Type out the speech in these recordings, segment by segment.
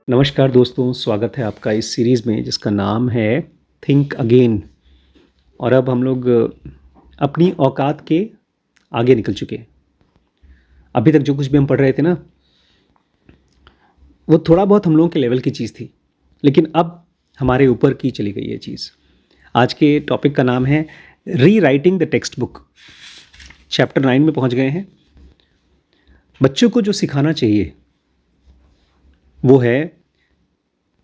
नमस्कार दोस्तों, स्वागत है आपका इस सीरीज़ में जिसका नाम है थिंक अगेन। और अब हम लोग अपनी औकात के आगे निकल चुके हैं। अभी तक जो कुछ भी हम पढ़ रहे थे ना, वो थोड़ा बहुत हम लोगों के लेवल की चीज़ थी, लेकिन अब हमारे ऊपर की चली गई है चीज़। आज के टॉपिक का नाम है री writing the text book. Chapter 9 में पहुंच गए हैं। बच्चों को जो सिखाना चाहिए वो है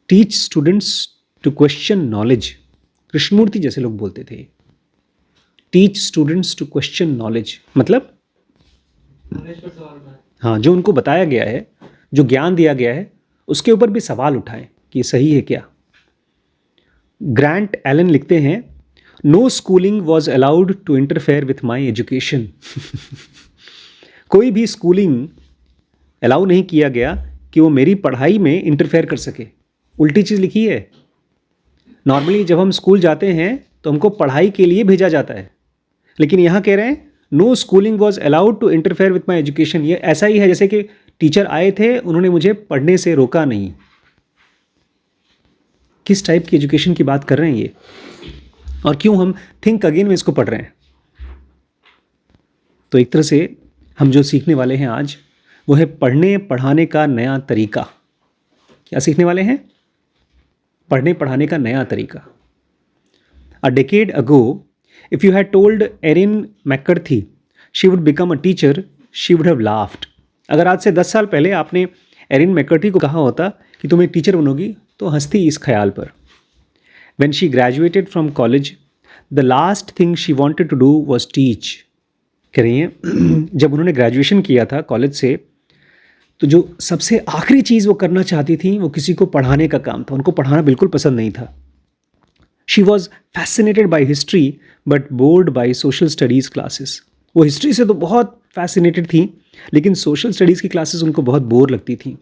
teach students to question knowledge. Krishnamurti जैसे लोग बोलते थे, teach students to question knowledge, मतलब हाँ, जो उनको बताया गया है, जो ज्ञान दिया गया है, उसके ऊपर भी सवाल उठाएं कि ये सही है क्या। ग्रांट एलन लिखते हैं, no schooling was allowed to interfere with my education. कोई भी स्कूलिंग अलाउ नहीं किया गया कि वो मेरी पढ़ाई में इंटरफेयर कर सके। उल्टी चीज़ लिखी है। नॉर्मली जब हम स्कूल जाते हैं तो हमको पढ़ाई के लिए भेजा जाता है, लेकिन यहाँ कह रहे हैं no schooling was allowed to interfere with my education. ये ऐसा ही है जैसे कि टीचर आए थे, उन्होंने मुझे पढ़ने से रोका नहीं। किस टाइप की एजुकेशन की बात कर रहे हैं ये, और क्यों हम थिंक अगेन में इसको पढ़ रहे हैं? तो एक तरह से हम जो सीखने वाले हैं आज, वो है पढ़ने पढ़ाने का नया तरीका। क्या सीखने वाले हैं? पढ़ने पढ़ाने का नया तरीका। A decade ago, if you had told Erin McCarthy she would become a teacher, she would have laughed. अगर आज से 10 साल पहले आपने एरिन मैककर्टी को कहा होता कि तुम एक टीचर बनोगी, तो हंसती इस ख्याल पर। When she graduated from college, the last thing she wanted to do was teach. कह रही हैं जब उन्होंने ग्रेजुएशन किया था कॉलेज से, तो जो सबसे आखिरी चीज़ वो करना चाहती थी वो किसी को पढ़ाने का काम था। उनको पढ़ाना बिल्कुल पसंद नहीं था। She was fascinated by history but board by social studies classes. वो हिस्ट्री से तो बहुत फैसिनेटेड थी, लेकिन सोशल स्टडीज़ की क्लासेस उनको बहुत बोर लगती थी।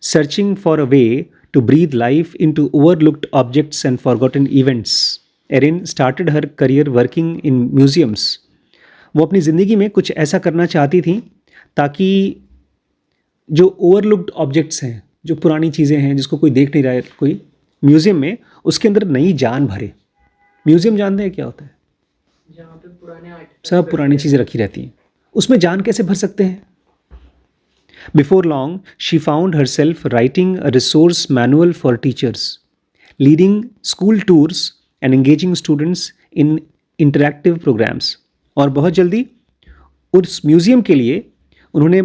Searching for a way to breathe life in to overlooked objects and forgotten events, Erin started her career working in museums. वो अपनी ज़िंदगी में कुछ ऐसा करना चाहती थी ताकि जो ओवरलुक्ड ऑब्जेक्ट्स हैं, जो पुरानी चीज़ें हैं जिसको कोई देख नहीं रहा है, कोई म्यूज़ियम में, उसके अंदर नई जान भरे। म्यूज़ियम जानते हैं क्या होता है? जहाँ पे पुराने सब पुरानी चीज़ें रखी रहती हैं, उसमें जान कैसे भर सकते हैं? Before long she found herself writing a resource manual for teachers, leading school tours and engaging students in interactive programs. और बहुत जल्दी उस म्यूज़ियम के लिए उन्होंने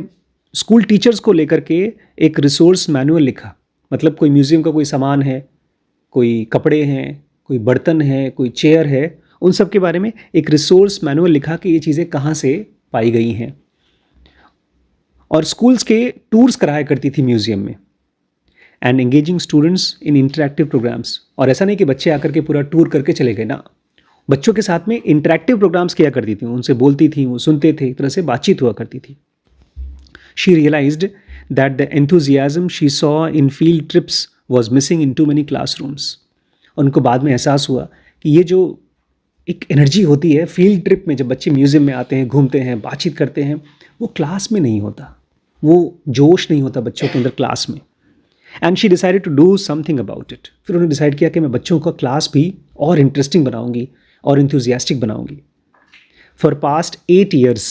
स्कूल टीचर्स को लेकर के एक रिसोर्स मैनुअल लिखा। मतलब कोई म्यूज़ियम का कोई सामान है, कोई कपड़े हैं, कोई बर्तन है, कोई चेयर है, उन सब के बारे में एक रिसोर्स मैनुअल लिखा कि ये चीज़ें कहाँ से पाई गई हैं। और स्कूल्स के टूर्स कराया करती थी म्यूज़ियम में। And engaging students in interactive programs. और ऐसा नहीं कि बच्चे आकर के पूरा टूर करके चले गए ना, बच्चों के साथ में इंटरैक्टिव प्रोग्राम्स किया करती थी, उनसे बोलती थी, वो सुनते थे, एक तरह से बातचीत हुआ करती थी। She realized that the enthusiasm she saw in field trips was missing in too many classrooms. उनको बाद में एहसास हुआ कि ये जो एक एनर्जी होती है फील्ड ट्रिप में, जब बच्चे म्यूज़ियम में आते हैं, घूमते हैं, बातचीत करते हैं, वो क्लास में नहीं होता, वो जोश नहीं होता बच्चों के अंदर क्लास में। And she decided to do something about it. फिर उन्होंने डिसाइड किया कि मैं बच्चों का क्लास भी और इंटरेस्टिंग बनाऊंगी और इंथुजियास्टिक बनाऊंगी। For past 8 years,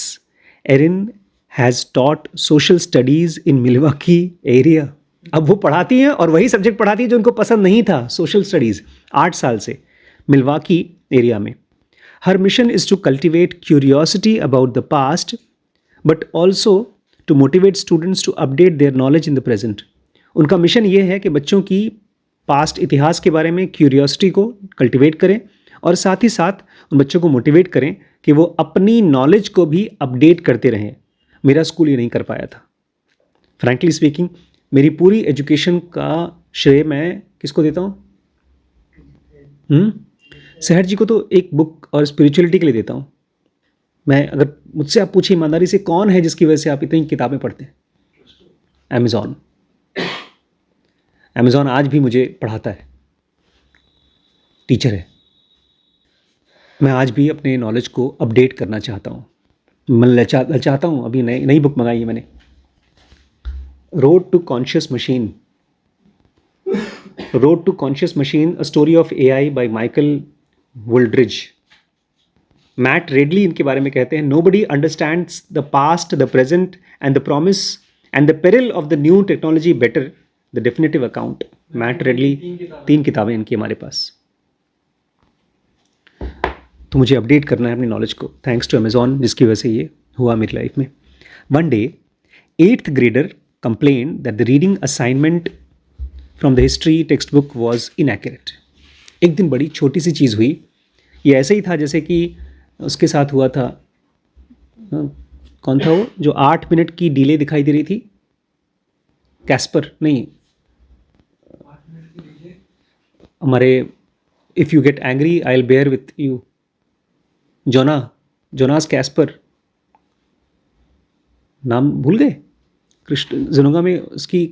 Erin has taught social studies in Milwaukee area. अब वो पढ़ाती हैं और वही सब्जेक्ट पढ़ाती है जो उनको पसंद नहीं था, सोशल स्टडीज़, 8 साल से मिल्वाकी एरिया में। Her mission is to cultivate curiosity about the past but also to motivate students to update their knowledge in the present. उनका मिशन ये है कि बच्चों की पास्ट इतिहास के बारे में क्यूरियोसिटी को कल्टिवेट करें और साथ ही साथ उन बच्चों को मोटिवेट करें कि वो अपनी नॉलेज को भी अपडेट करते रहें। मेरा स्कूल ये नहीं कर पाया था। फ्रैंकली स्पीकिंग, मेरी पूरी एजुकेशन का श्रेय मैं किसको देता हूँ? सहर जी को तो एक बुक और स्पिरिचुअलिटी के लिए देता हूँ। मैं, अगर मुझसे आप पूछिए ईमानदारी से, कौन है जिसकी वजह से आप इतनी किताबें पढ़ते हैं? अमेज़ॉन। अमेज़ॉन आज भी मुझे पढ़ाता है, टीचर है। मैं आज भी अपने नॉलेज को अपडेट करना चाहता हूँ। मैं चाहता हूँ, अभी नई बुक मंगाई है मैंने, road to conscious machine. Road to conscious machine, a story of AI by Michael Wooldridge. Matt Ridley इनके बारे में कहते हैं, nobody understands the past, the present and the promise and the peril of the new technology better the definitive account. Matt Ridley, 3 किताबें इनकी हमारे पास। तो मुझे अपडेट करना है अपनी नॉलेज को, थैंक्स टू अमेजॉन, जिसकी वजह से ये हुआ मेरी लाइफ में। One day 8th grader complained that the reading assignment from the history textbook was inaccurate। एक दिन बड़ी छोटी सी चीज़ हुई, ये ऐसे ही था जैसे कि उसके साथ हुआ था, कौन था वो जो 8 मिनट की डिले दिखाई दे रही थी, कैस्पर नहीं, हमारे if you get angry I will bear with you, Jonas Casper, नाम भूल गए, कृष्ण जिनोगा में उसकी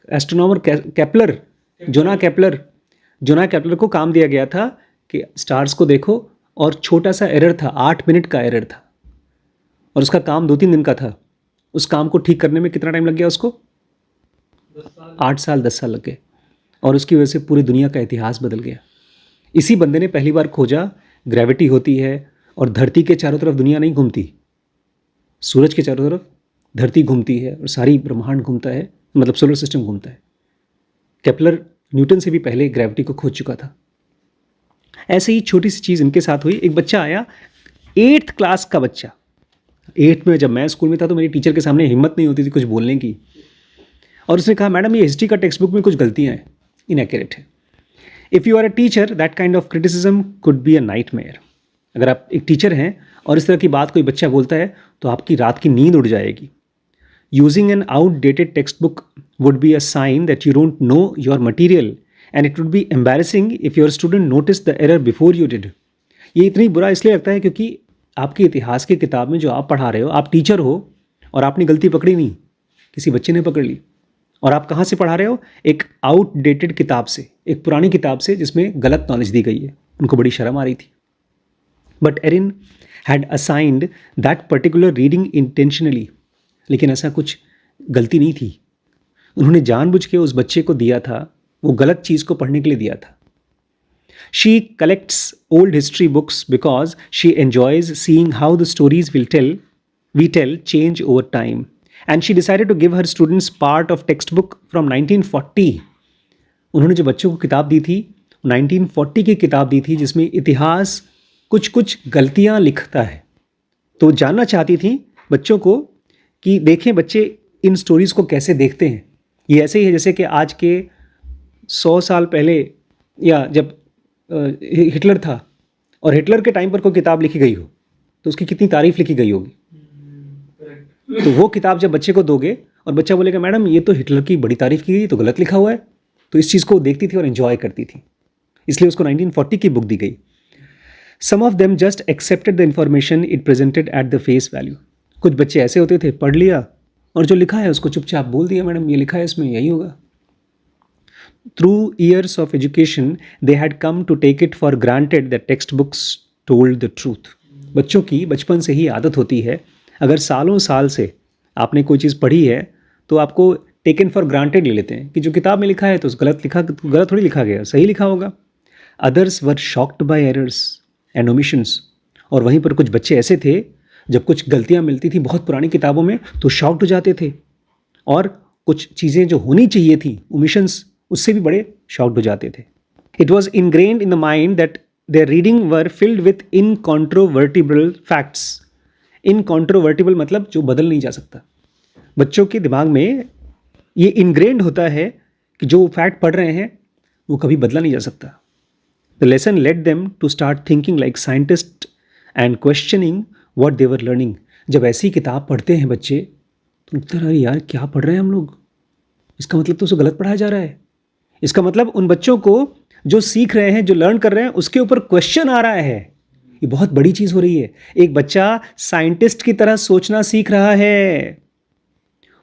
एस्ट्रोनॉमर केपलर, जोना केपलर को काम दिया गया था कि स्टार्स को देखो, और छोटा सा एरर था, 8 मिनट का एरर था, और उसका काम 2-3 दिन का था। उस काम को ठीक करने में कितना टाइम लग गया उसको? 10 साल लग गए, और उसकी वजह से पूरी दुनिया का इतिहास बदल गया। इसी बंदे ने पहली बार खोजा ग्रेविटी होती है, और धरती के चारों तरफ दुनिया नहीं घूमती, सूरज के चारों तरफ धरती घूमती है, और सारी ब्रह्मांड घूमता है, मतलब सोलर सिस्टम घूमता है। केपलर न्यूटन से भी पहले ग्रेविटी को खोज चुका था। ऐसे ही छोटी सी चीज़ इनके साथ हुई। एक बच्चा आया, 8th क्लास का बच्चा, 8th में, जब मैं स्कूल में था तो मेरी टीचर के सामने हिम्मत नहीं होती थी कुछ बोलने की, और उसने कहा मैडम ये हिस्ट्री का टेक्स्ट बुक में कुछ गलतियाँ हैं, इनएक्यूरेट है। If you are a teacher that kind of criticism could be a nightmare. अगर आप एक टीचर हैं और इस तरह की बात कोई बच्चा बोलता है तो आपकी रात की नींद उड़ जाएगी। Using an outdated text book would be a sign that you don't know your material and it would be embarrassing if your student notice the error before you did. ये इतनी बुरा इसलिए लगता है क्योंकि आपकी इतिहास की किताब में जो आप पढ़ा रहे हो, आप टीचर हो और आपने गलती पकड़ी नहीं, किसी बच्चे ने पकड़ ली, और आप कहाँ से पढ़ा रहे हो? एक आउटडेटेड किताब से, एक पुरानी किताब से जिसमें गलत नॉलेज दी गई है। उनको बड़ी शर्म आ रही थी। But Erin had assigned that particular reading intentionally. लेकिन ऐसा कुछ गलती नहीं थी, उन्होंने जानबूझ के उस बच्चे को दिया था, वो गलत चीज़ को पढ़ने के लिए दिया था। She collects old history books because she enjoys seeing how the stories we tell change over time, and she decided to give her students part of text book from 1940। उन्होंने जो बच्चों को किताब दी थी, 1940 की किताब दी थी, जिसमें इतिहास कुछ कुछ गलतियां लिखता है। तो जानना चाहती थी बच्चों को कि देखें बच्चे इन स्टोरीज़ को कैसे देखते हैं। ये ऐसे ही है जैसे कि आज के 100 साल पहले, या जब हिटलर था और हिटलर के टाइम पर कोई किताब लिखी गई हो तो उसकी कितनी तारीफ लिखी गई होगी। तो वो किताब जब बच्चे को दोगे और बच्चा बोलेगा मैडम ये तो हिटलर की बड़ी तारीफ की गई, तो गलत लिखा हुआ है, तो इस चीज़ को देखती थी और एंजॉय करती थी, इसलिए उसको 1940 की बुक दी गई। Some of them just accepted the information it presented at the face value. कुछ बच्चे ऐसे होते थे, पढ़ लिया और जो लिखा है उसको चुपचाप बोल दिया, मैडम ये लिखा है इसमें यही होगा। Through years of education they had come to take it for granted that text books told the truth. बच्चों की बचपन से ही आदत होती है, अगर सालों साल से आपने कोई चीज़ पढ़ी है तो आपको टेकन फॉर ग्रांटेड ले लेते हैं कि जो किताब में लिखा है तो गलत थोड़ी लिखा गया, सही लिखा होगा। Others were shocked by errors and omissions. और वहीं पर कुछ बच्चे ऐसे थे, जब कुछ गलतियां मिलती थी बहुत पुरानी किताबों में तो शॉक्ड हो जाते थे, और कुछ चीज़ें जो होनी चाहिए थी, ओमिशंस, उससे भी बड़े शॉक्ड हो जाते थे। It was ingrained in the mind that their reading were filled with incontrovertible facts. Incontrovertible मतलब जो बदल नहीं जा सकता। बच्चों के दिमाग में ये इनग्रेन्ड होता है कि जो फैक्ट पढ़ रहे हैं वो कभी बदला नहीं जा सकता। The lesson led them to start thinking like scientist and questioning what they were learning. जब ऐसी किताब पढ़ते हैं बच्चे तो लगता है यार क्या पढ़ रहे हैं हम लोग, इसका मतलब तो उसे गलत पढ़ाया जा रहा है। इसका मतलब उन बच्चों को जो सीख रहे हैं, जो लर्न कर रहे हैं, उसके ऊपर क्वेश्चन आ रहा है। ये बहुत बड़ी चीज़ हो रही है। एक बच्चा साइंटिस्ट की तरह सोचना सीख रहा है।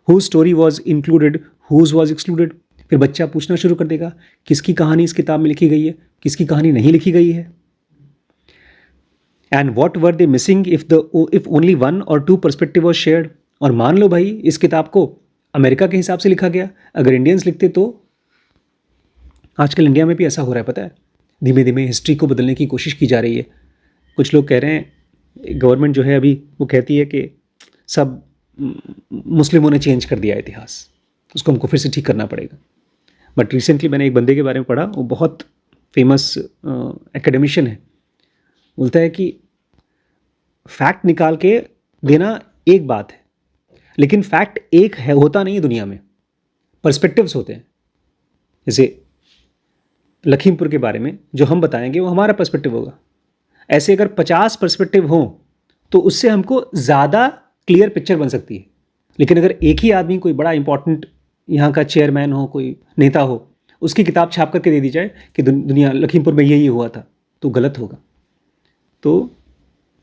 Whose story was included, whose was excluded। फिर बच्चा पूछना शुरू कर देगा किसकी कहानी इस किताब में लिखी गई है, किसकी कहानी नहीं लिखी गई है। And what were they missing if only one or two perspective was shared। और मान लो भाई इस किताब को अमेरिका के हिसाब से लिखा गया, अगर इंडियंस लिखते तो आजकल इंडिया में भी ऐसा हो रहा है, पता है, धीमे धीमे हिस्ट्री को बदलने की कोशिश की जा रही है। कुछ लोग कह रहे हैं, गवर्नमेंट जो है अभी वो कहती है कि सब मुस्लिमों ने चेंज कर दिया इतिहास, उसको हमको फिर से ठीक करना पड़ेगा। बट रिसेंटली मैंने एक बंदे के बारे में पढ़ा, वो बहुत फेमस एकेडमिशियन है, बोलता है कि फैक्ट निकाल के देना एक बात है, लेकिन फैक्ट एक है होता नहीं है दुनिया में, पर्सपेक्टिव्स होते हैं। जैसे लखीमपुर के बारे में जो हम बताएंगे वो हमारा पर्सपेक्टिव होगा, ऐसे अगर 50 पर्सपेक्टिव हों तो उससे हमको ज़्यादा क्लियर पिक्चर बन सकती है। लेकिन अगर एक ही आदमी, कोई बड़ा इंपॉर्टेंट यहाँ का चेयरमैन हो, कोई नेता हो, उसकी किताब छाप करके दे दी जाए कि दुनिया लखीमपुर में यही हुआ था, तो गलत होगा। तो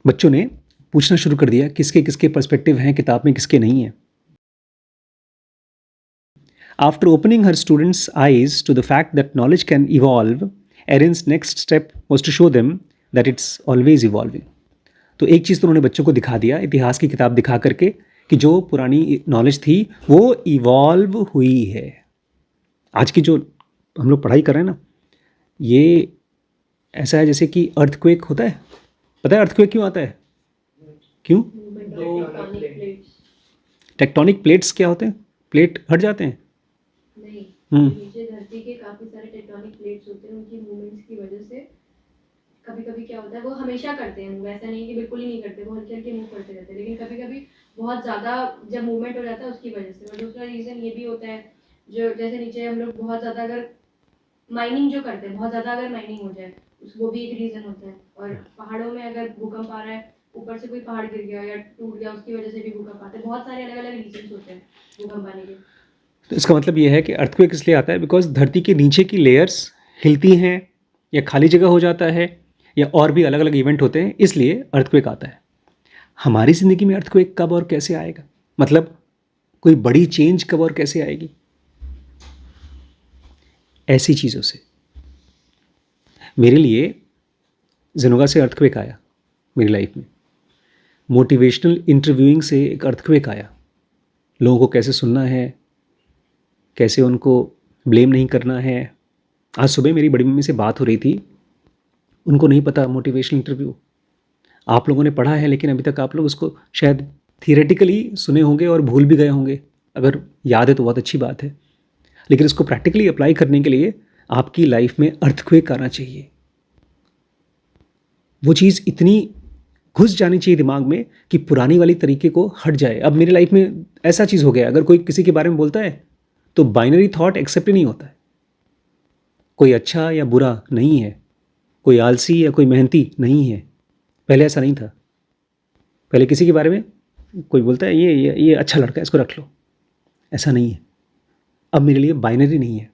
बच्चों ने पूछना शुरू कर दिया किसके किसके पर्सपेक्टिव हैं किताब में, किसके नहीं हैं। After opening her students' eyes to the fact that knowledge can evolve, Erin's next step was to show them that it's always evolving. तो एक चीज़ तो उन्होंने बच्चों को दिखा दिया, इतिहास की किताब दिखा करके, कि जो पुरानी नॉलेज थी वो इवॉल्व हुई है। आज की जो हम लोग पढ़ाई कर रहे हैं ना, ये ऐसा है जैसे कि अर्थक्वेक होता है। पता है अर्थक्वेक क्यों आता है? क्यों? टेक्टोनिक प्लेट्स क्या होते हैं? प्लेट हट जाते हैं। नहीं, हम्म। नीचे धरती के काफी सारे टेक्टोनिक प्लेट्स होते हैं, उनकी मूवमेंट्स की वजह से कभी कभी क्या होता है, वो हमेशा करते हैं मूव, ऐसा नहीं कि बिल्कुल ही नहीं करते, वो हल्के हल्के मूव करते रहते हैं, लेकिन कभी कभी बहुत ज़्यादा जब मूवमेंट हो जाता है उसकी वजह से। और दूसरा रीज़न ये भी होता है, जो जैसे नीचे हम लोग बहुत ज़्यादा अगर माइनिंग जो करते हैं, बहुत ज़्यादा अगर माइनिंग हो जाए, वो भी एक रीज़न होता है। और पहाड़ों में अगर भूकंप आ रहा है, ऊपर से कोई पहाड़ गिर गया या टूट गया, उसकी वजह से भी भूकंप आते हैं। बहुत सारे अलग अलग रीजन होते हैं भूकंप आने के। तो इसका मतलब ये है कि अर्थक्वेक इसलिए आता है बिकॉज धरती के नीचे की लेयर्स हिलती हैं, या खाली जगह हो जाता है, या और भी अलग अलग इवेंट होते हैं, इसलिए अर्थक्वेक आता है। हमारी ज़िंदगी में अर्थक्वेक कब और कैसे आएगा, मतलब कोई बड़ी चेंज कब और कैसे आएगी? ऐसी चीज़ों से। मेरे लिए जिनोगा से अर्थक्वेक आया मेरी लाइफ में, मोटिवेशनल इंटरव्यूइंग से एक अर्थक्वेक आया। लोगों को कैसे सुनना है, कैसे उनको ब्लेम नहीं करना है। आज सुबह मेरी बड़ी मम्मी से बात हो रही थी, उनको नहीं पता मोटिवेशनल इंटरव्यू। आप लोगों ने पढ़ा है, लेकिन अभी तक आप लोग उसको शायद थियरेटिकली सुने होंगे और भूल भी गए होंगे। अगर याद है तो बहुत अच्छी बात है, लेकिन इसको प्रैक्टिकली अप्लाई करने के लिए आपकी लाइफ में अर्थक्वेक आना चाहिए। वो चीज़ इतनी घुस जानी चाहिए दिमाग में कि पुरानी वाली तरीके को हट जाए। अब मेरी लाइफ में ऐसा चीज़ हो गया, अगर कोई किसी के बारे में बोलता है तो बाइनरी थॉट एक्सेप्ट ही नहीं होता है। कोई अच्छा या बुरा नहीं है, कोई आलसी या कोई मेहनती नहीं है। पहले ऐसा नहीं था। पहले किसी के बारे में कोई बोलता है ये अच्छा लड़का है, इसको रख लो, ऐसा नहीं है। अब मेरे लिए बाइनरी नहीं है।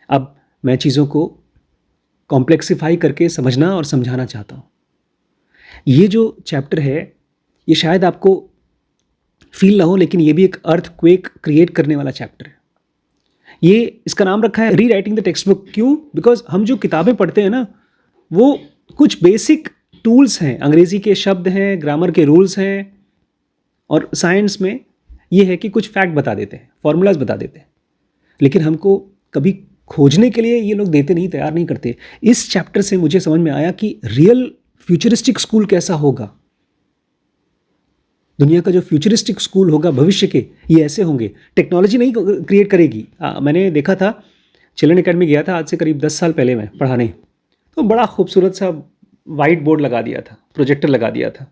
अब मैं चीज़ों को कॉम्प्लेक्सिफाई करके समझना और समझाना चाहता हूँ। ये जो चैप्टर है, ये शायद आपको फील ना हो, लेकिन ये भी एक अर्थक्वेक क्रिएट करने वाला चैप्टर है। ये इसका नाम रखा है री राइटिंग द टेक्स्ट बुक। क्यों? बिकॉज हम जो किताबें पढ़ते हैं ना, वो कुछ बेसिक टूल्स हैं, अंग्रेजी के शब्द हैं, ग्रामर के रूल्स हैं, और साइंस में ये है कि कुछ फैक्ट बता देते हैं, फॉर्मूलाज बता देते हैं, लेकिन हमको कभी खोजने के लिए ये लोग देते नहीं, तैयार नहीं करते। इस चैप्टर से मुझे समझ में आया कि रियल फ्यूचरिस्टिक स्कूल कैसा होगा। दुनिया का जो फ्यूचरिस्टिक स्कूल होगा भविष्य के, ये ऐसे होंगे। टेक्नोलॉजी नहीं क्रिएट करेगी। मैंने देखा था, चिल्ड्रन एकेडमी गया था आज से करीब 10 साल पहले मैं पढ़ाने, तो बड़ा खूबसूरत सा वाइट बोर्ड लगा दिया था, प्रोजेक्टर लगा दिया था,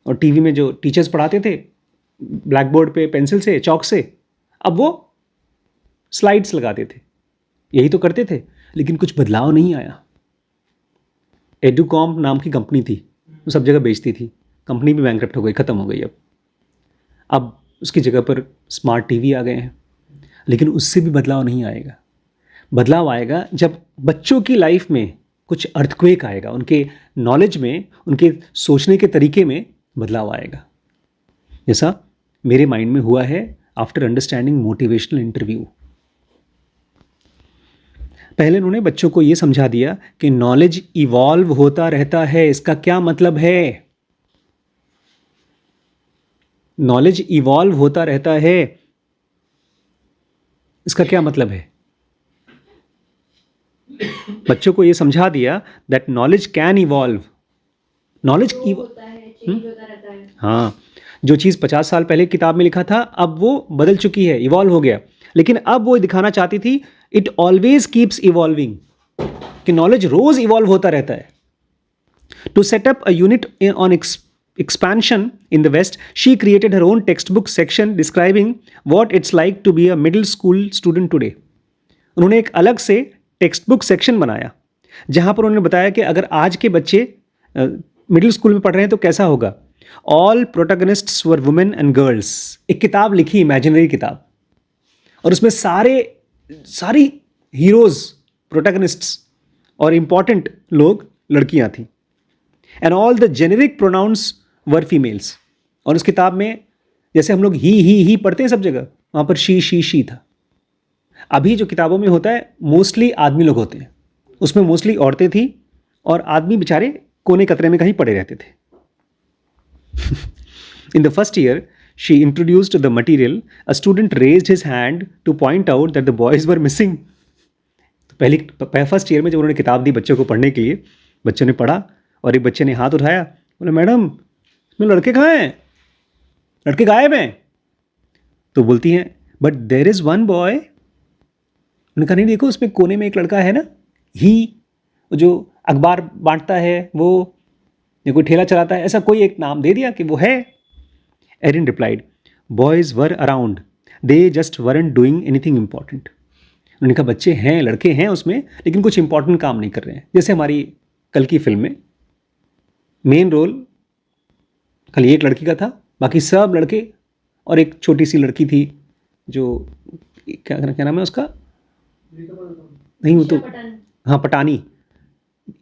और टीवी में जो टीचर्स पढ़ाते थे ब्लैक बोर्ड पे पेंसिल से, चौक से, अब वो स्लाइड्स लगाते थे। यही तो करते थे, लेकिन कुछ बदलाव नहीं आया। एडुकॉम नाम की कंपनी थी, वो सब जगह बेचती थी, कंपनी भी बैंकरप्ट हो गई, ख़त्म हो गई। अब उसकी जगह पर स्मार्ट टीवी आ गए हैं, लेकिन उससे भी बदलाव नहीं आएगा। बदलाव आएगा जब बच्चों की लाइफ में कुछ अर्थक्वेक आएगा, उनके नॉलेज में, उनके सोचने के तरीके में बदलाव आएगा, जैसा मेरे माइंड में हुआ है आफ्टर अंडरस्टैंडिंग मोटिवेशनल इंटरव्यू। पहले उन्होंने बच्चों को ये समझा दिया कि नॉलेज इवॉल्व होता रहता है। इसका क्या मतलब है? नॉलेज इवॉल्व होता रहता है, इसका क्या मतलब है? बच्चों को ये समझा दिया that knowledge can evolve, knowledge की होता है, चेंज होता रहता है। हाँ, जो चीज़ 50 साल पहले किताब में लिखा था अब वो बदल चुकी है, इवॉल्व हो गया, लेकिन अब वो दिखाना चाहती थी इट ऑलवेज कीप्स इवॉल्विंग, कि नॉलेज रोज इवॉल्व होता रहता है। To set up a unit on expansion in the West, she created her own textbook section describing what it's like to be a middle school student today. उन्होंने एक अलग से text book section बनाया जहां पर उन्होंने बताया कि अगर आज के बच्चे मिडिल स्कूल में पढ़ रहे हैं तो कैसा होगा। All protagonists were women and girls. एक किताब लिखी, इमेजिनरी किताब, और उसमें सारी हीरोज, प्रोटैगनिस्ट्स और इंपॉर्टेंट लोग लड़कियां थीं। And all the generic pronouns were females. और उस किताब में जैसे हम लोग ही पढ़ते हैं सब जगह, वहाँ पर शी था। अभी जो किताबों में होता है मोस्टली आदमी लोग होते हैं, उसमें मोस्टली औरतें थी और आदमी बेचारे कोने कतरे में कहीं पड़े रहते थे। In the first year she introduced the material, a student raised his hand two point out that the boys were missing. तो फर्स्ट ईयर में जब उन्होंने किताब दी बच्चों को पढ़ने के लिए, बच्चों ने पढ़ा और एक बच्चे ने हाथ उठाया, बोले मैडम इसमें लड़के कहाँ हैं, लड़के गायब हैं। तो बोलती हैं but there is one boy. उन्होंने कहा नहीं देखो उसमें कोने में एक लड़का है ना, ही जो अखबार बांटता है, वो या कोई ठेला चलाता है, ऐसा कोई एक नाम दे दिया कि वो है। Erin replied boys were around, they just weren't doing anything important. उन्होंने कहा बच्चे हैं, लड़के हैं उसमें, लेकिन कुछ इंपॉर्टेंट काम नहीं कर रहे हैं। जैसे हमारी कल की फिल्म में मेन रोल खाली एक लड़की का था, बाकी सब लड़के, और एक छोटी सी लड़की थी जो क्या नाम है उसका, नहीं वो तो हाँ पटानी,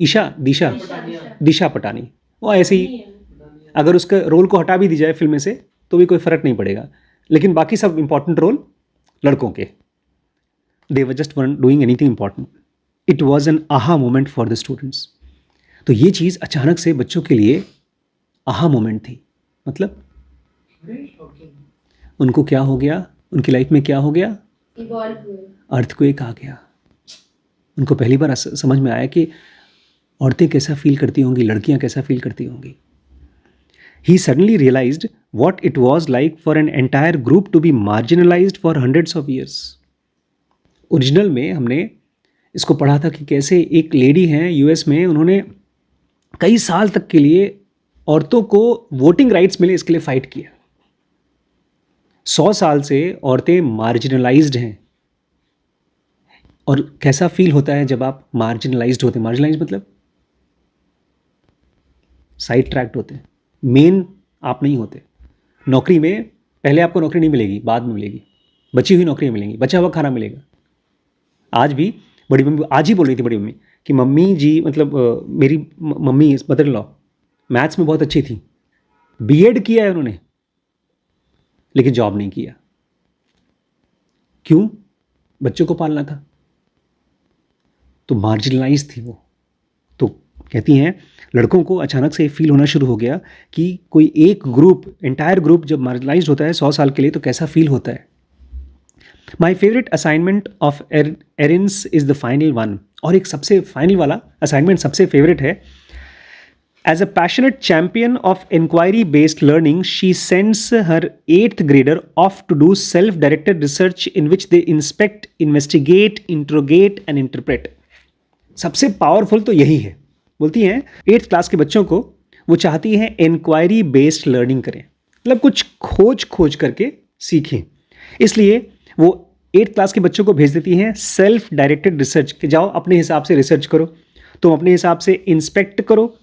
दिशा पटानी। वो ऐसे ही अगर उसका रोल को हटा भी दी जाए फिल्म में से तो भी कोई फ़र्क नहीं पड़ेगा, लेकिन बाकी सब इंपॉर्टेंट रोल लड़कों के। They were just one doing anything important. It was an aha moment for the students. तो ये चीज़ अचानक से बच्चों के लिए आहा मोमेंट थी। मतलब उनको क्या हो गया, उनकी लाइफ में क्या हो गया, अर्थक्वेक आ गया। उनको पहली बार समझ में आया कि औरतें कैसा फील करती होंगी, लड़कियां कैसा फील करती होंगी। He suddenly realized what it was like for an entire group to be marginalized for hundreds of years. Original में हमने इसको पढ़ा था कि कैसे एक लेडी हैं यूएस में, उन्होंने कई साल तक के लिए औरतों को वोटिंग राइट्स मिले इसके लिए फाइट किया। 100 साल से औरतें मार्जिनलाइज्ड हैं। और कैसा फील होता है जब आप मार्जिनलाइज्ड होते हैं। मार्जिनलाइज्ड मतलब साइड ट्रैक्ट होते हैं, मेन आप नहीं होते। नौकरी में पहले आपको नौकरी नहीं मिलेगी, बाद में मिलेगी, बची हुई नौकरियां मिलेंगी, बचा हुआ खाना मिलेगा। आज भी बड़ी मम्मी आज ही बोल रही थी, बड़ी मम्मी कि मम्मी जी मतलब मेरी mummy mother in law maths में बहुत अच्छी थी, बीएड किया है उन्होंने लेकिन जॉब नहीं किया। क्यों? बच्चों को पालना था। तो मार्जिनलाइज थी वो। तो कहती हैं लड़कों को अचानक से फील होना शुरू हो गया कि कोई एक ग्रुप, एंटायर ग्रुप जब मार्जिनलाइज होता है 100 साल के लिए तो कैसा फील होता है। My favourite assignment of Erin's is the final one. और एक सबसे फाइनल वाला असाइनमेंट सबसे फेवरेट है। As a passionate champion of inquiry based learning, she sends her 8th grader off to do self directed research in which they inspect, investigate, interrogate and interpret. सबसे powerful तो यही है। बोलती हैं 8th class के बच्चों को वो चाहती हैं इंक्वायरी बेस्ड लर्निंग करें, मतलब कुछ खोज करके सीखें। इसलिए वो 8th क्लास के बच्चों को भेज देती हैं सेल्फ डायरेक्टेड रिसर्च के, जाओ अपने हिसाब से रिसर्च करो, तुम अपने हिसाब से इंस्पेक्ट करो,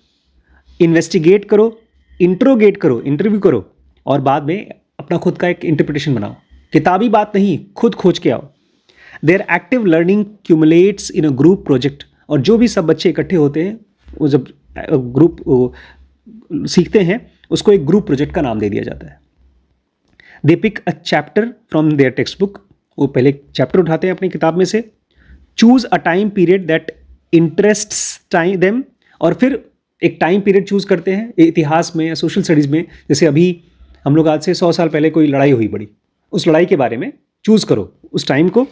इन्वेस्टिगेट करो, इंट्रोगेट करो, इंटरव्यू करो, और बाद में अपना खुद का एक इंटरप्रिटेशन बनाओ। किताबी बात नहीं, खुद खोज के आओ। Their active learning cumulates in a group project. और जो भी सब बच्चे इकट्ठे होते हैं वो जब ग्रुप सीखते हैं उसको एक ग्रुप प्रोजेक्ट का नाम दे दिया जाता है। They pick a chapter from their textbook. वो पहले एक चैप्टर उठाते हैं अपनी किताब में से। Choose a time period that interests them. और फिर एक टाइम पीरियड चूज करते हैं इतिहास में या सोशल स्टडीज़ में। जैसे अभी हम लोग आज से 100 साल पहले कोई लड़ाई हुई बड़ी, उस लड़ाई के बारे में चूज करो उस टाइम को।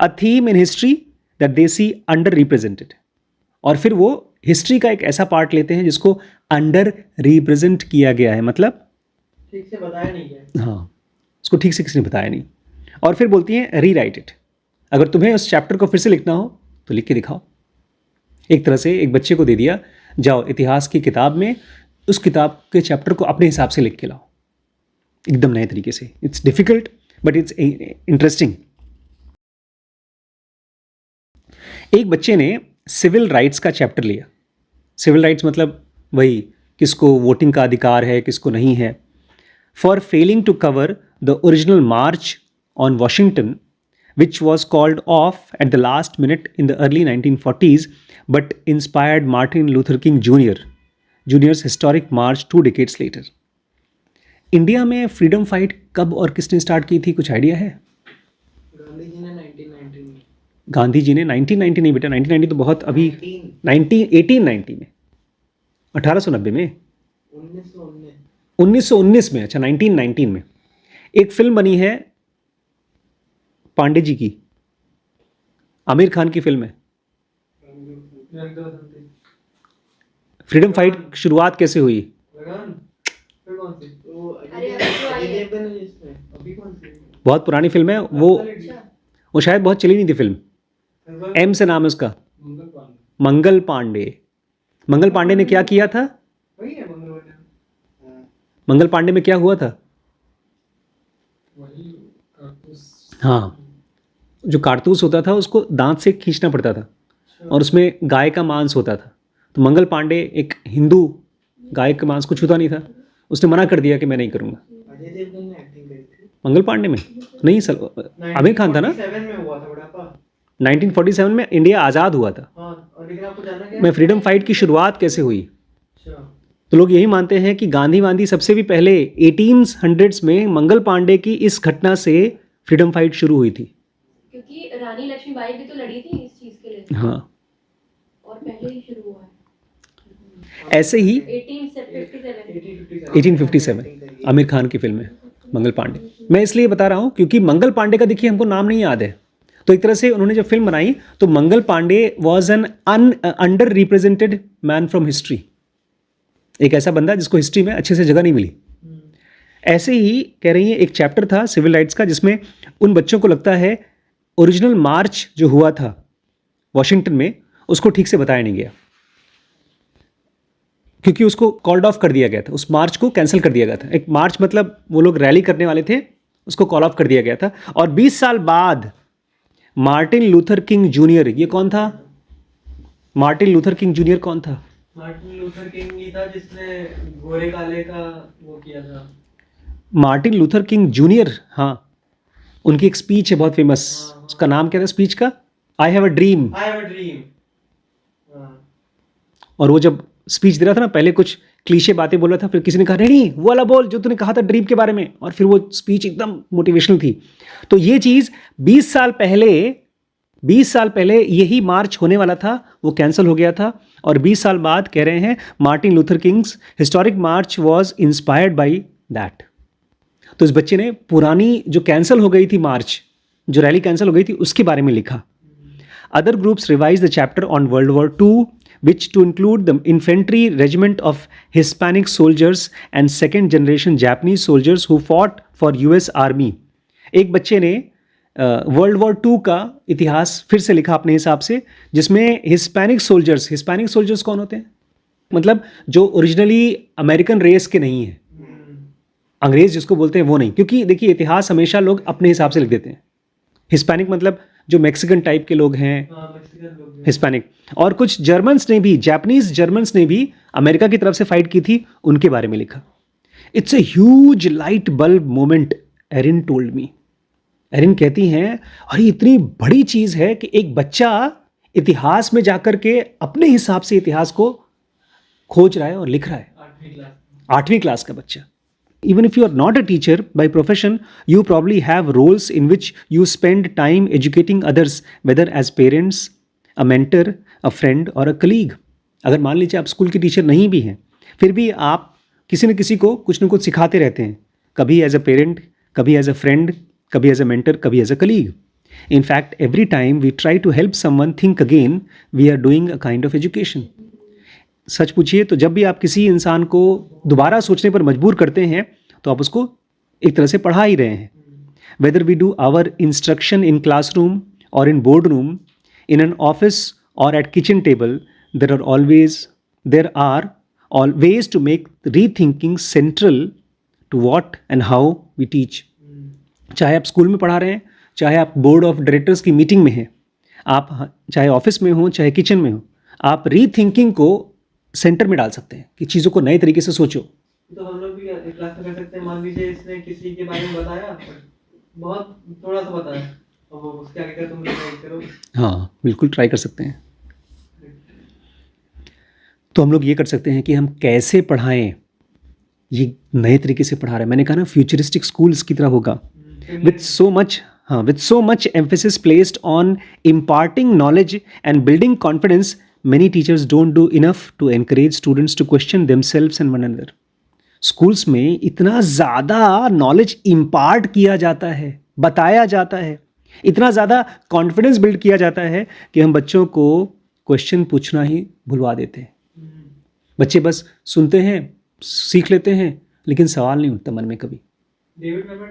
A theme in history that they see under represented. और फिर वो हिस्ट्री का एक ऐसा पार्ट लेते हैं जिसको अंडर रिप्रेजेंट किया गया है, मतलब ठीक से बताया नहीं गया। हाँ, उसको ठीक से किसी ने बताया नहीं। और फिर बोलती हैं री राइट इट। अगर तुम्हें उस चैप्टर को फिर से लिखना हो तो लिख के दिखाओ। एक तरह से एक बच्चे को दे दिया, जाओ इतिहास की किताब में उस किताब के चैप्टर को अपने हिसाब से लिख के लाओ, एकदम नए तरीके से। It's difficult but it's interesting. एक बच्चे ने सिविल राइट्स का चैप्टर लिया। सिविल राइट्स मतलब वही किसको वोटिंग का अधिकार है, किसको नहीं है। For failing to cover the original march on Washington which was called off at the last minute in the early 1940s but inspired Martin Luther King Jr.'s historic march 2 decades later. India में freedom fight कब और किसने start की थी, कुछ idea है? गांधी जी ने 1919 में। गांधी जी ने 1990 नहीं बेटा, 1990 तो बहुत अभी 1890 में, 1890 में, 1919 में, अच्छा 1919 में एक फिल्म बनी है पांडे जी की, आमिर खान की फिल्म है। फ्रीडम फाइट की शुरुआत कैसे हुई? बहुत पुरानी फिल्म है वो शायद बहुत चली नहीं थी फिल्म। एम से नाम है उसका, मंगल पांडे। मंगल पांडे ने क्या किया था? मंगल पांडे में क्या हुआ था? हाँ, जो कारतूस होता था उसको दांत से खींचना पड़ता था और उसमें गाय का मांस होता था। तो मंगल पांडे एक हिंदू गाय का मांस को छूता नहीं था, उसने मना कर दिया कि मैं नहीं करूँगा। मंगल पांडे में नहीं सर, आमिर खान था ना। 1947 में इंडिया आज़ाद हुआ था। मैं फ्रीडम फाइट की शुरुआत कैसे हुई, तो लोग यही मानते हैं कि गांधी वांधी सबसे भी पहले 1800s में मंगल पांडे की इस घटना से फ्रीडम फाइट शुरू हुई थी, क्योंकि रानी लक्ष्मीबाई भी तो लड़ी थी इस चीज के लिए। हाँ, और पहले ही शुरू हुआ है। ऐसे ही 1857 आमिर खान की फिल्म है मंगल पांडे। मैं इसलिए बता रहा हूँ क्योंकि मंगल पांडे का देखिए हमको नाम नहीं याद है, तो एक तरह से उन्होंने जब फिल्म बनाई तो Mangal Pandey was an underrepresented man from history, एक ऐसा बंदा जिसको हिस्ट्री में अच्छे से जगह नहीं मिली। ऐसे ही कह रही है एक चैप्टर था सिविल राइट्स का जिसमें उन बच्चों को लगता है ओरिजिनल मार्च जो हुआ था वॉशिंगटन में उसको ठीक से बताया नहीं गया, क्योंकि उसको कॉल्ड ऑफ कर दिया गया था, उस मार्च को कैंसिल कर दिया गया था। एक मार्च मतलब वो लोग रैली करने वाले थे, उसको कॉल ऑफ कर दिया गया था। और 20 साल बाद मार्टिन लूथर किंग जूनियर, ये कौन था? मार्टिन लूथर किंग जूनियर कौन था? मार्टिन लूथर किंग ही था जिसने गोरे काले का वो किया था। मार्टिन लूथर किंग जूनियर, हाँ, उनकी एक स्पीच है बहुत फेमस, उसका नाम क्या था स्पीच का? I have a dream. और वो जब स्पीच दे रहा था ना, पहले कुछ क्लीशे बातें बोल रहा था, फिर किसी ने कहा नहीं वो वाला बोल जो तूने कहा था ड्रीम के बारे में, और फिर वो स्पीच एकदम मोटिवेशनल थी। तो ये चीज़ 20 साल पहले यही मार्च होने वाला था, वो कैंसिल हो गया था। और 20 साल बाद कह रहे हैं Martin Luther Kings historic March was inspired by that. तो इस बच्चे ने पुरानी जो कैंसिल हो गई थी मार्च, जो रैली कैंसिल हो गई थी, उसके बारे में लिखा। Other groups revise the chapter on world war II which to include the infantry regiment of Hispanic soldiers and second generation Japanese soldiers who fought for US Army। एक बच्चे ने वर्ल्ड वॉर II का इतिहास फिर से लिखा अपने हिसाब से, जिसमें हिस्पैनिक सोल्जर्स कौन होते हैं? मतलब जो ओरिजिनली अमेरिकन रेस के नहीं है, अंग्रेज जिसको बोलते हैं वो नहीं, क्योंकि देखिए इतिहास हमेशा लोग अपने हिसाब से लिख देते हैं। हिस्पैनिक मतलब जो मैक्सिकन टाइप के लोग हैं, हिस्पैनिक। और कुछ जर्मन्स ने भी, जापानीज जर्मन्स ने भी अमेरिका की तरफ से फाइट की थी, उनके बारे में लिखा। It's a huge light bulb moment, Erin told me. Erin कहती हैं और ये इतनी बड़ी चीज़ है कि एक बच्चा इतिहास में जाकर के अपने हिसाब से इतिहास को खोज रहा है और लिख रहा है। 8वीं क्लास का बच्चा। Even if you are not a teacher by profession, you probably have roles in which you spend time educating others, whether as parents, a mentor, a friend or a colleague. अगर मान लीजिए आप school के teacher नहीं भी हैं, फिर भी आप किसी न किसी को कुछ न कुछ सिखाते रहते हैं, कभी एज अ पेरेंट, कभी एज अ फ्रेंड, कभी एज अ मेंटर, कभी as a colleague. In fact, every time we try to help someone think again, we are doing a kind of education. सच पूछिए तो जब भी आप किसी इंसान को दोबारा सोचने पर मजबूर करते हैं तो आप उसको एक तरह से पढ़ा ही रहे हैं. Whether we do our instruction in classroom or in boardroom, in an office or at kitchen table, there are all ways to make rethinking central to what and how we teach. चाहे आप school में पढ़ा रहे हैं, चाहे आप board of directors की meeting में हैं, आप चाहे ऑफिस में हो चाहे किचन में हो, आप रीथिंकिंग को सेंटर में डाल सकते हैं कि चीज़ों को नए तरीके से सोचो. तो हम लोग भी क्लास में कर सकते हैं. मान लीजिए इसने किसी के बारे में बताया, बहुत थोड़ा सा बताया, और वो उसके आगे का तुम ट्राई करो. हाँ, बिल्कुल ट्राई कर सकते हैं. तो हम लोग ये कर सकते हैं कि हम कैसे पढ़ाएं, ये नए तरीके से पढ़ा रहे हैं. मैंने कहा ना फ्यूचरिस्टिक स्कूल्स की तरह होगा, with so much emphasis placed on imparting knowledge and building confidence. Many teachers don't do enough to encourage students to question themselves and one another. Schools में इतना ज़्यादा नॉलेज इम्पार्ट किया जाता है, बताया जाता है, इतना ज़्यादा कॉन्फिडेंस बिल्ड किया जाता है कि हम बच्चों को क्वेश्चन पूछना ही भुलवा देते हैं. बच्चे बस सुनते हैं, सीख लेते हैं, लेकिन सवाल नहीं उठता मन में कभी. डेविड वेबर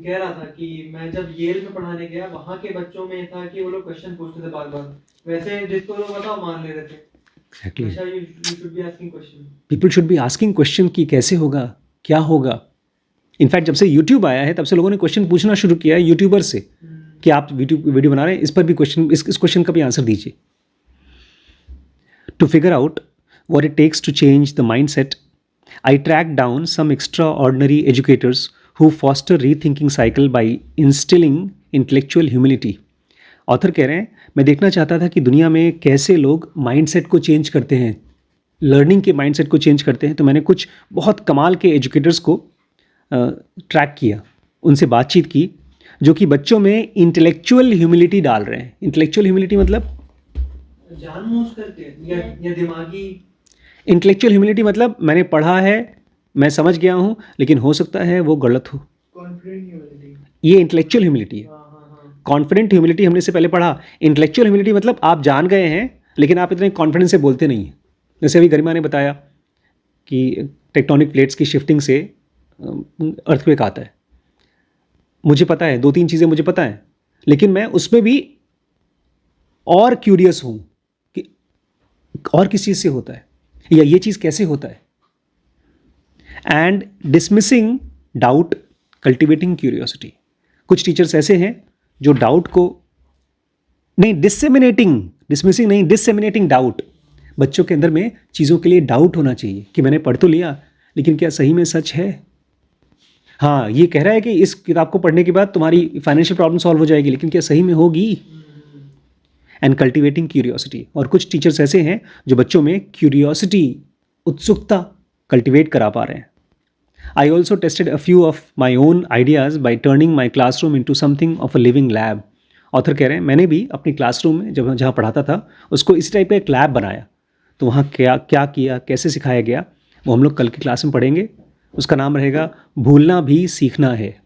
कह रहा था कि मैं जब येल में पढ़ाने गया, वहाँ के बच्चों में था कि वो लोग क्वेश्चन पूछते थे बार बार, वैसे जिसको लोग बताओ मान ले रहे थे. Exactly. You should be asking question. People should be asking question कि कैसे होगा, क्या होगा. इनफैक्ट जब से YouTube आया है तब से लोगों ने क्वेश्चन पूछना शुरू किया है यूट्यूबर से कि आप वीडियो बना रहे हैं, इस पर भी क्वेश्चन, इस क्वेश्चन का भी आंसर दीजिए. To figure out what it takes to change the mindset, I tracked down some extraordinary educators who foster rethinking cycle by instilling intellectual humility. Author कह रहे हैं मैं देखना चाहता था कि दुनिया में कैसे लोग माइंडसेट को चेंज करते हैं, लर्निंग के माइंडसेट को चेंज करते हैं. तो मैंने कुछ बहुत कमाल के एजुकेटर्स को ट्रैक किया, उनसे बातचीत की, जो कि बच्चों में इंटेलेक्चुअल ह्यूमिलिटी डाल रहे हैं. इंटेलेक्चुअल ह्यूमिलिटी मतलब जानबूझ करके या दिमागी. इंटेलेक्चुअल ह्यूमिलिटी मतलब मैंने पढ़ा है, मैं समझ गया हूँ, लेकिन हो सकता है वो गलत हो. कॉन्फिडेंट ह्यूमिलिटी, ये इंटेलेक्चुअल ह्यूमिलिटी है. कॉन्फिडेंट ह्यूमिलिटी हमने इससे पहले पढ़ा. इंटेलेक्चुअल ह्यूमिलिटी मतलब आप जान गए हैं लेकिन आप इतने कॉन्फिडेंस से बोलते नहीं हैं. जैसे अभी गरिमा ने बताया कि टेक्टोनिक प्लेट्स की शिफ्टिंग से अर्थक्वेक आता है. मुझे पता है, 2-3 चीज़ें मुझे पता है, लेकिन मैं उसमें भी और क्यूरियस हूँ कि और किस चीज़ से होता है या ये चीज़ कैसे होता है. And dismissing doubt, cultivating curiosity. कुछ टीचर्स ऐसे हैं जो डाउट को नहीं, डिसमिसिंग नहीं, डिससेमिनेटिंग डाउट. बच्चों के अंदर में चीज़ों के लिए डाउट होना चाहिए कि मैंने पढ़ तो लिया लेकिन क्या सही में सच है. हाँ, ये कह रहा है कि इस किताब को पढ़ने के बाद तुम्हारी फाइनेंशियल प्रॉब्लम सॉल्व हो जाएगी, लेकिन क्या सही में होगी. And cultivating curiosity. और कुछ टीचर्स ऐसे हैं जो बच्चों में क्यूरियोसिटी, उत्सुकता कल्टिवेट करा पा रहे हैं. I also tested a few of my own ideas by turning my classroom into something of a living lab. Author कह रहे हैं मैंने भी अपनी क्लासरूम में जहाँ पढ़ाता था उसको इस टाइप का एक लैब बनाया. तो वहाँ क्या किया, कैसे सिखाया गया, वो हम लोग कल की क्लास में पढ़ेंगे. उसका नाम रहेगा भूलना भी सीखना है.